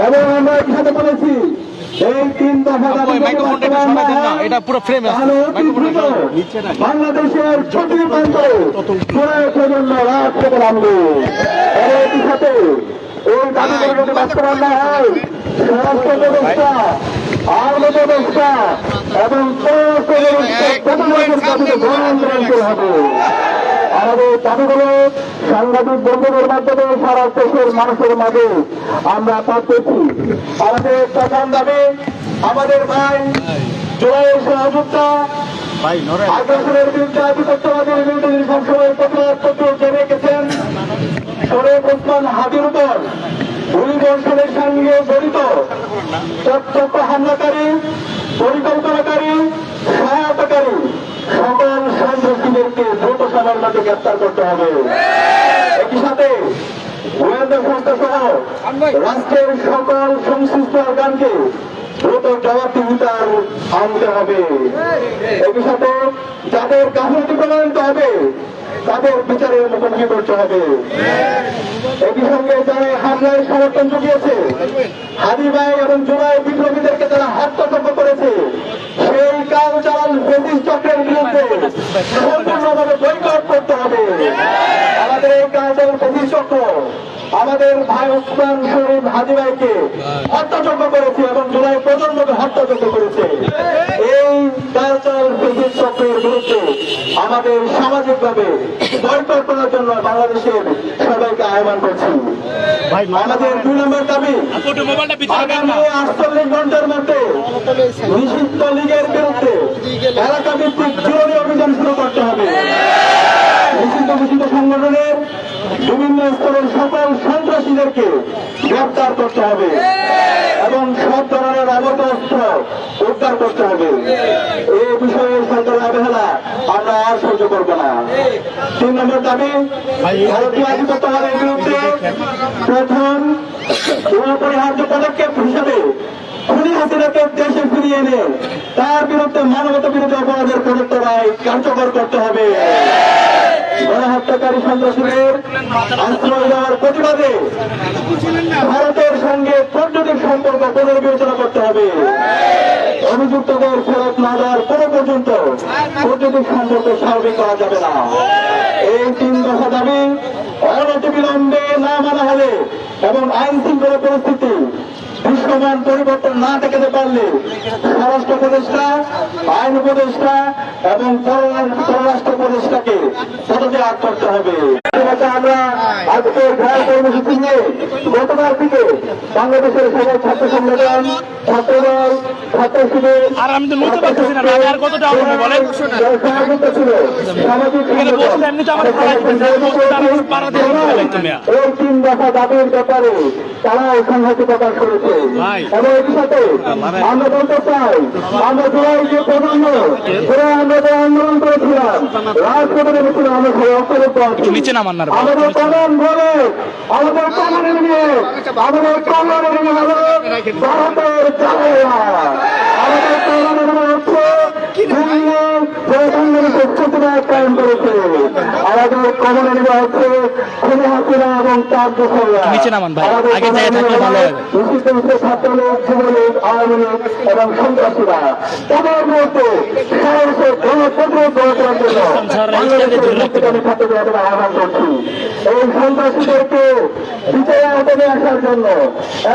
এবং আমরা এর সাথে বলেছি এই ৩ দফা দাবি বাংলাদেশের প্রতি প্রান্তে প্রজন্ম রাজপথে নামবে। একই সাথে এই দাবিগুলো যদি বাস্তবায়ন না হয় স্বরাষ্ট্র ব্যবস্থা আইন ব্যবস্থা এবং হবে। আমাদের দাবিগুলো সাংবাদিক বন্ধুদের মাধ্যমে সারা দেশের মানুষের মাঝে আমরা পাচ্ছি। আমাদের প্রধান দাবি আমাদের ভাই জুলাইয়ের সহযোগিতা আগ্রাসনের বিরুদ্ধে আধিপত্যবাদের বিরুদ্ধে সবসময় প্রতিবাদ করতে জেনে গেছেন। শরীফ ওসমান হাদির উপর গুলিবর্ষণের সঙ্গে জড়িত প্রত্যক্ষ হামলাকারী পরিকল্পনাকারী সহায়তাকারী সকল সন্ত্রাসীদেরকে দ্রুত সময়ের মধ্যে গ্রেপ্তার করতে হবে। একই সাথে গোয়েন্দা সংস্থা সহ রাষ্ট্রের সকল সংশ্লিষ্ট অর্গানকে দ্রুত জবাবদিহিতার আনতে হবে। একই সাথে যাদের গাফিলতি প্রমাণিত হবে তাদের বিচারের মুখোমুখি করতে হবে। একই সঙ্গে যারা হামলায় সমর্থন জুগিয়েছে হাদি ভাই এবং জুলাই বিপ্লবীদেরকে যারা হত্যাযজ্ঞ করেছে সেই কাল চাল ব্রিটিশ চক্রের বিরুদ্ধে সম্পূর্ণভাবে বয়কট করতে হবে। আমাদের এই কাল চাল ব্রিটিশ চক্র আমাদের ভাই ওসমান শরীফ হাদি ভাইকে হত্যাযজ্ঞ করেছে এবং জুলাই প্রজন্মকে হত্যাযজ্ঞ করেছে। এই কালচারাল ব্রিটিশ চক্রের বিরুদ্ধে আমাদের সামাজিকভাবে বয়কট করার জন্য বাংলাদেশের সবাইকে আহ্বান করছি। আমাদের ২ নম্বর দাবি আগামী ৪৮ ঘন্টার মধ্যে নিষিদ্ধ লীগের বিরুদ্ধে এলাকা ভিত্তিক জরুরি অভিযান শুরু করতে হবে। নিষিদ্ধ ঘোষিত সংগঠনের বিভিন্ন স্তরের সকল সন্ত্রাসীদেরকে গ্রেপ্তার করতে হবে এবং সব ধরনের অবৈধ অস্ত্র উদ্ধার করতে হবে। এই বিষয়ে সরকারের অবহেলা আমরা আর সহ্য করব না। ৩ নম্বর দাবি ভারতীয় আধিপত্যবাদের বিরুদ্ধে প্রথম অপরিহার্য পদক্ষেপ হিসেবে খুনি হাসিনাকে দেশে ফিরিয়ে এনে তার বিরুদ্ধে মানবতা বিরোধী অপরাধের প্রদত্ত রায় কার্যকর করতে হবে। গণহত্যাকারী সন্ত্রাসীদের আশ্রয় দেওয়ার প্রতিবাদে ভারতের সঙ্গে কূটনৈতিক সম্পর্ক পুনর্বিবেচনা করতে হবে। অভিযুক্তদের ফেরত না দেওয়ার কোনো পর্যন্ত কূটনৈতিক সম্পর্ক স্বাভাবিক করা যাবে না। এই ৩ দফা দাবি অনতিবিলম্বে না মানা হলে এবং আইন শৃঙ্খলা পরিস্থিতি দৃশ্যমান পরিবর্তন না দেখাতে পারলে স্বরাষ্ট্র উপদেষ্টা আইন উপদেষ্টা এবং পররাষ্ট্র উপদেষ্টাকে পদত্যাগ করতে হবে। আমরা আজকের ঘর কর্মসূচি নিয়ে গতকাল থেকে বাংলাদেশের সকল ছাত্র সংগঠন ছাত্রদল ছাত্র শিবির ছিল সামাজিক এই ৩ দফা দাবির ব্যাপারে তারা সংহতি প্রকাশ করেছে। এবং এর সাথে আমরা বলতে চাই আমরা জুলাই যে প্রজন্ম আমরা যে আন্দোলন করেছিলাম রাজপথে নেমেছিলাম আমরা আমাদের কমন বলে আমাদের কমনে নিয়ে আমাদের কমনে নিয়ে হলো ভারতের চালেরা আমাদের কমনে নিয়ে হচ্ছে কায়েম করেছে। আমাদের কমনে নেওয়া হচ্ছে খুনি হাসিনা এবং তার দোষরা ছাত্রলীগ যুবলীগ আওয়ামী লীগ এবং সন্ত্রাসীরা তাদের মধ্যে গণপ্রতিরোধ গড়ে তোলার জন্য আমি ছাত্রদের আহ্বান করছি। এই সন্ত্রাসীদেরকে বিচারের আওতায় আসার জন্য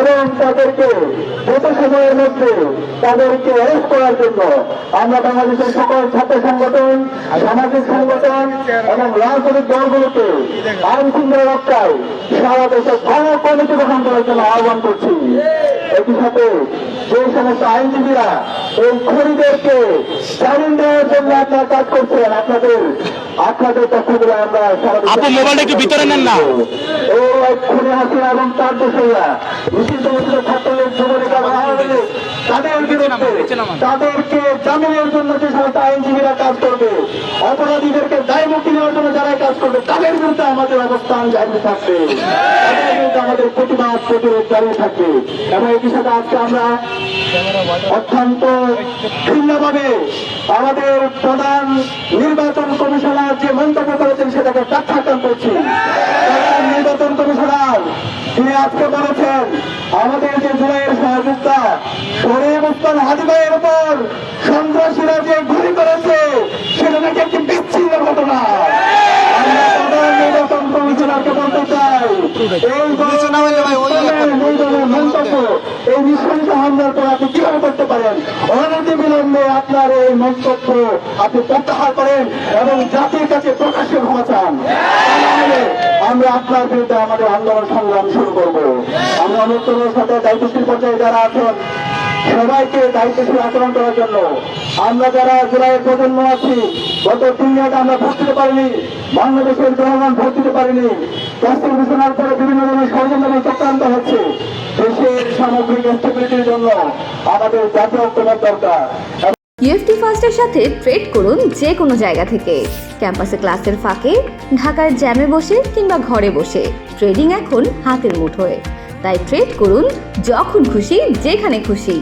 এবং তাদেরকে যত সময়ের মধ্যে তাদেরকে অ্যারেস্ট করার জন্য আমরা বাংলাদেশের সকল ছাত্র সংগঠন সামাজিক সংগঠন এবং রাজনৈতিক দলগুলোকে আইন শৃঙ্খলা রক্ষায় সারা দেশে গণ কমিটি গঠন করার জন্য আহ্বান করছি। একই সাথে যে সমস্ত আইনজীবীরা এই খুনিদেরকে জামিন দেওয়ার জন্য আপনারা কাজ করছেন আপনাদের তথ্যগুলো আমরা ভিতরে নেন না এই খুনি হাসিনা এবং তার দোষরা নিষিদ্ধ ছাত্রলীগ যুবলীগ এবং আওয়ামী লীগ তাদের বিরুদ্ধে তাদেরকে জামিনের জন্য যে সমস্ত আইনজীবীরা কাজ করবে অপরাধীদেরকে দায় মুক্তি নেওয়ার জন্য যারা কাজ করবে তাদের বিরুদ্ধে আমাদের অবস্থান জারি থাকবে, তাদের বিরুদ্ধে আমাদের প্রতিবাদ প্রতিরোধ জারি থাকবে। এবং একই সাথে আজকে আমরা অত্যন্ত ভিন্নভাবে আমাদের প্রধান নির্বাচন কমিশনার যে মন্তব্য করেছেন সেটাকে প্রত্যাখ্যান করছি। নির্বাচন কমিশনার, তিনি আজকে বলেছেন আমাদের যে জুলাইয়ের সহযোগিতা শরীফ ওসমান হাদি ভাইয়ের উপর সন্ত্রাসীরা যে গুলি করেছে সেটা নাকি একটি বিচ্ছিন্ন ঘটনা। আমরা প্রধান নির্বাচন কমিশনারকে বলতে চাই, এই মন্তব্য, এই নৃশংস হামলার পর আপনি কিভাবে করতে পারেন? অনতি বিলম্বে আপনার এই মন্তব্য আপনি প্রত্যাহার করেন এবং জাতির কাছে প্রকাশ্যে ক্ষমা চান। আমরা আপনার বিরুদ্ধে আমাদের আন্দোলন সংগ্রাম শুরু করব। আমরা অনুত্তরের সাথে দায়িত্বশীল পর্যায়ে যারা আছেন সবাইকে দায়িত্বশীল আচরণ করার জন্য, আমরা যারা জুলাইয়ের প্রজন্ম আছি গত 3 দিন আমরা ভোট দিতে পারিনি, বাংলাদেশের জনগণ ভোট দিতে পারিনি, ক্যাস্টের ঘোষণার পরে বিভিন্ন ধরনের ষড়যন্ত্র চক্রান্ত হচ্ছে। দেশের সামগ্রিক স্টেবিলিটির জন্য আমাদের জাতীয় ঐক্যমত দরকার। ইউএফটি ফার্স্টের সাথে ট্রেড করুন যে কোনো জায়গা থেকে, ক্যাম্পাসে ক্লাসের ফাঁকে, ঢাকার জ্যামে বসে কিংবা ঘরে বসে। ট্রেডিং এখন হাতের মুঠোয়, তাই ট্রেড করুন যখন খুশি যেখানে খুশি।